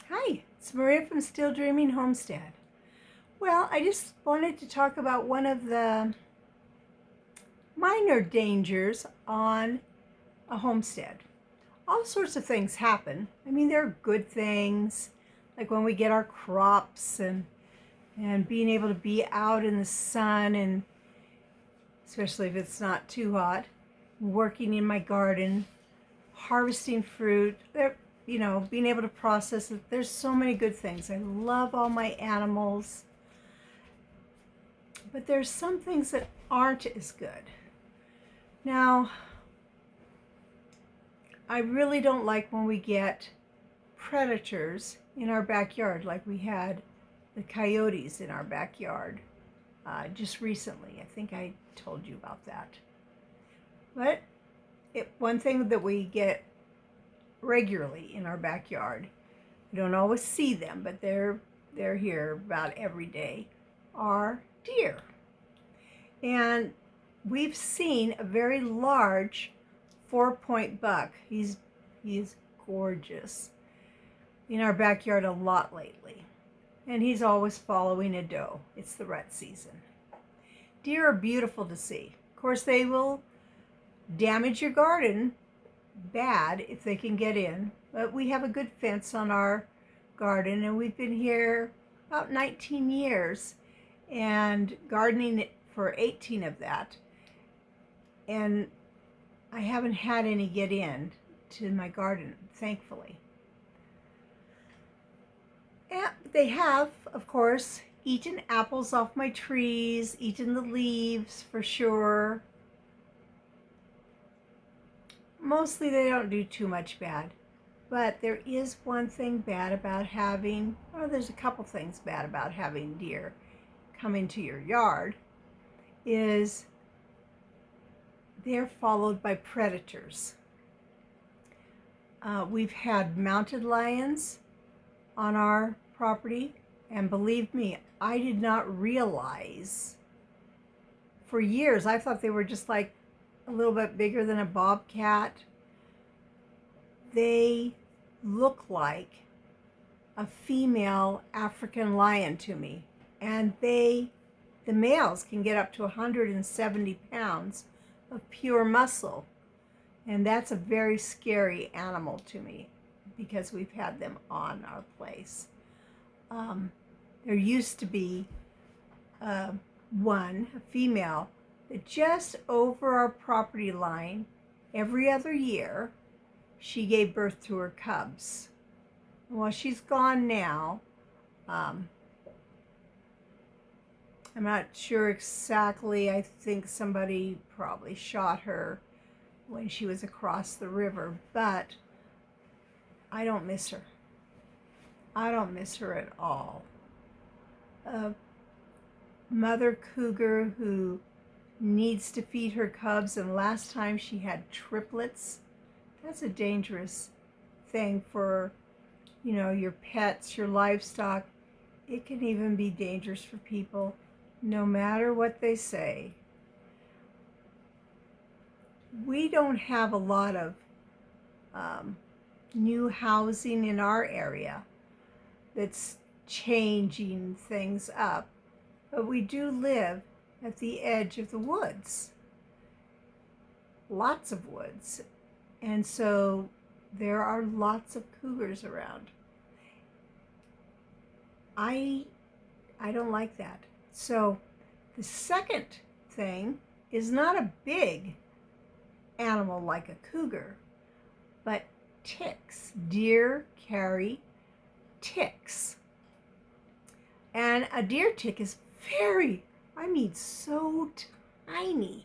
Hi, it's Maria from Still Dreaming Homestead. Well, I just wanted to talk about one of the minor dangers on a homestead. All sorts of things happen. I mean, there are good things, like when we get our crops and being able to be out in the sun, and especially if it's not too hot, working in my garden, harvesting fruit. Being able to process it. There's so many good things. I love all my animals. But there's some things that aren't as good. Now, I really don't like when we get predators in our backyard, like we had the coyotes in our backyard just recently. I think I told you about that. But one thing that we get regularly in our backyard, we don't always see them, but they're here about every day, are deer. And we've seen a very large 4-point buck. He's gorgeous in our backyard a lot lately. And he's always following a doe. It's the rut season. Deer are beautiful to see. Of course, they will damage your garden bad if they can get in, but we have a good fence on our garden, and we've been here about 19 years and gardening for 18 of that, and I haven't had any get in to my garden, thankfully. And they have, of course, eaten apples off my trees, eaten the leaves for sure. Mostly they don't do too much bad, but there is one thing bad about having, well, there's a couple things bad about having deer come into your yard, is they're followed by predators. We've had mounted lions on our property, and believe me, I did not realize for years. I thought they were just like a little bit bigger than a bobcat. They look like a female African lion to me, and the males can get up to 170 pounds of pure muscle, and that's a very scary animal to me because we've had them on our place. There used to be a female, that just over our property line every other year she gave birth to her cubs. Well, she's gone now. I'm not sure exactly. I think somebody probably shot her when she was across the river, but I don't miss her. I don't miss her at all. A mother cougar who needs to feed her cubs, and last time she had triplets. That's a dangerous thing for, your pets, your livestock. It can even be dangerous for people, no matter what they say. We don't have a lot of new housing in our area that's changing things up, but we do live at the edge of the woods, lots of woods, and so there are lots of cougars around. I don't like that. So the second thing is not a big animal like a cougar, but ticks. Deer carry ticks. And a deer tick is so tiny.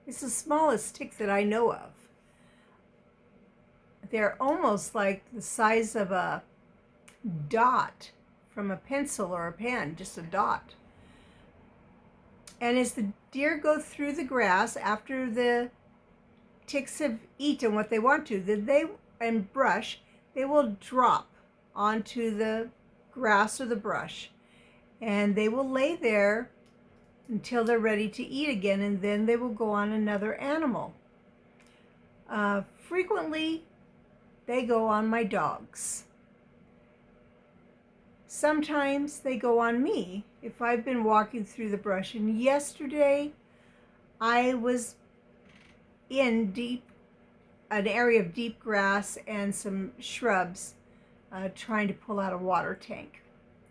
It's the smallest tick that I know of. They're almost like the size of a dot from a pencil or a pen, just a dot. And as the deer go through the grass after the ticks have eaten what they want to, and brush, they will drop onto the grass or the brush, and they will lay there until they're ready to eat again, and then they will go on another animal. Frequently, they go on my dogs. Sometimes they go on me if I've been walking through the brush. And yesterday I was in an area of deep grass and some shrubs trying to pull out a water tank.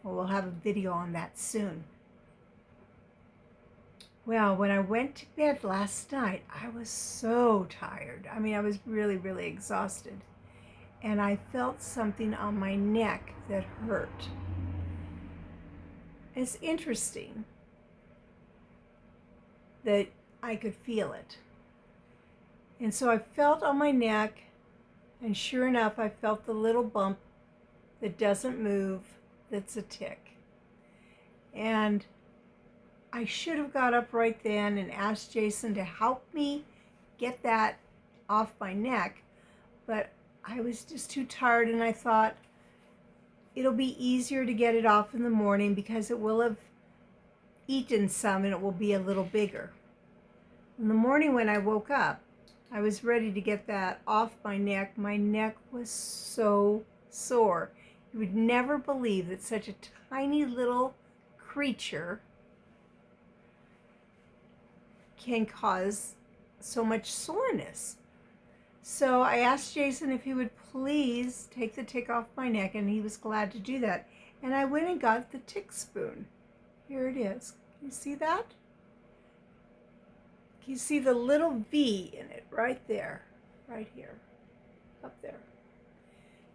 Well, we'll have a video on that soon. Well, when I went to bed last night, I was so tired. I mean, I was really, really exhausted. And I felt something on my neck that hurt. It's interesting that I could feel it. And so I felt on my neck, and sure enough, I felt the little bump that doesn't move, that's a tick. And I should have got up right then and asked Jason to help me get that off my neck, but I was just too tired, and I thought it'll be easier to get it off in the morning because it will have eaten some and it will be a little bigger. In the morning when I woke up, I was ready to get that off my neck. My neck was so sore. You would never believe that such a tiny little creature can cause so much soreness. So I asked Jason if he would please take the tick off my neck, and he was glad to do that. And I went and got the tick spoon. Here it is. Can you see that? Can you see the little V in it right there? Right here. Up there.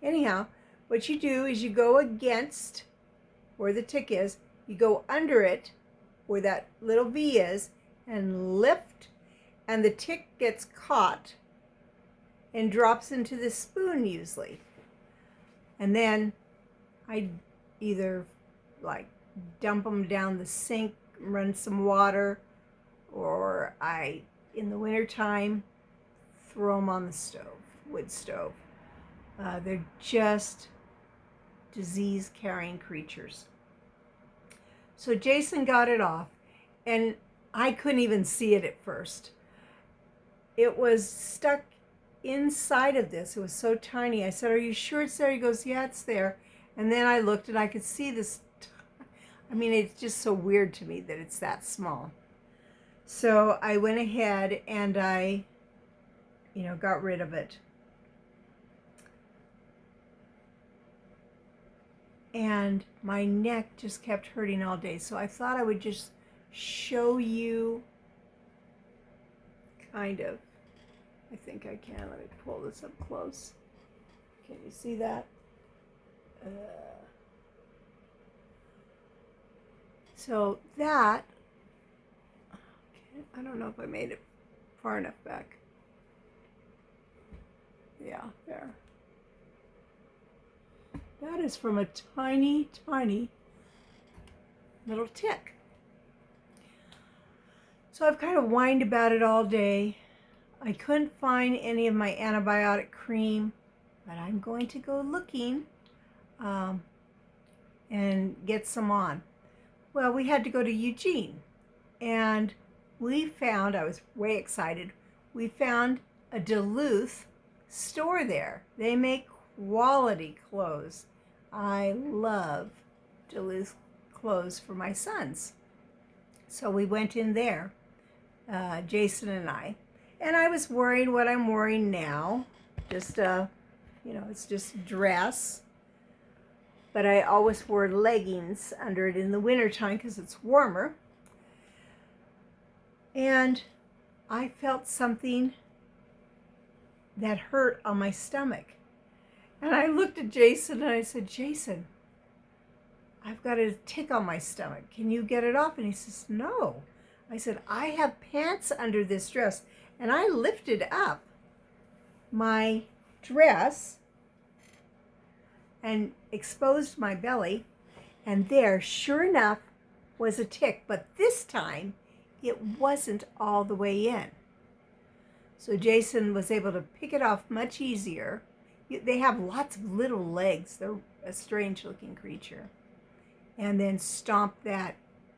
Anyhow, what you do is you go against where the tick is. You go under it where that little V is and lift, and the tick gets caught and drops into the spoon usually. And then I either like dump them down the sink, run some water, or I, in the wintertime, throw them on the stove, wood stove. They're just disease-carrying creatures. So Jason got it off, and I couldn't even see it at first. It was stuck inside of this. It was so tiny. I said, "Are you sure it's there?" He goes, "Yeah, it's there." And then I looked and I could see this. I mean, it's just so weird to me that it's that small. So I went ahead and I, got rid of it. And my neck just kept hurting all day. So I thought I would just show you kind of. I think I can. Let me pull this up close. Can you see that? So that, okay, I don't know if I made it far enough back. Yeah, there. That is from a tiny, tiny little tick. So I've kind of whined about it all day. I couldn't find any of my antibiotic cream, but I'm going to go looking and get some on. Well, we had to go to Eugene, and we found, I was way excited, we found a Duluth store there. They make quality clothes. I love Duluth clothes for my sons. So we went in there, Jason and I was wearing what I'm wearing now, just it's just dress, but I always wore leggings under it in the wintertime because it's warmer. And I felt something that hurt on my stomach. And I looked at Jason and I said, "Jason, I've got a tick on my stomach. Can you get it off?" And he says, "No." I said, "I have pants under this dress." And I lifted up my dress and exposed my belly. And there, sure enough, was a tick. But this time, it wasn't all the way in. So Jason was able to pick it off much easier. They have lots of little legs. They're a strange looking creature. And then stomp that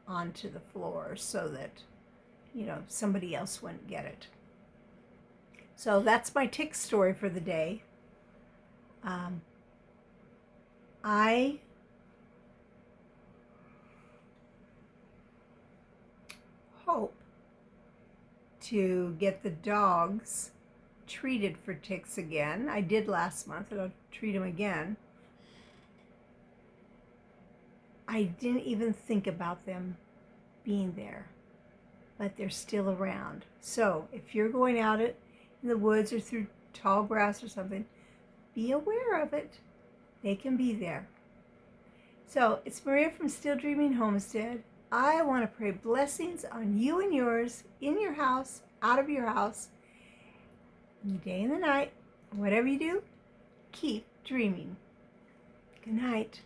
onto the floor so that, somebody else wouldn't get it. So that's my tick story for the day. I to get the dogs treated for ticks again. I did last month, and I'll treat them again. I didn't even think about them being there, but they're still around. So if you're going out in the woods or through tall grass or something, be aware of it. They can be there. So it's Maria from Still Dreaming Homestead. I want to pray blessings on you and yours, in your house, out of your house, in the day and the night. Whatever you do, keep dreaming. Good night.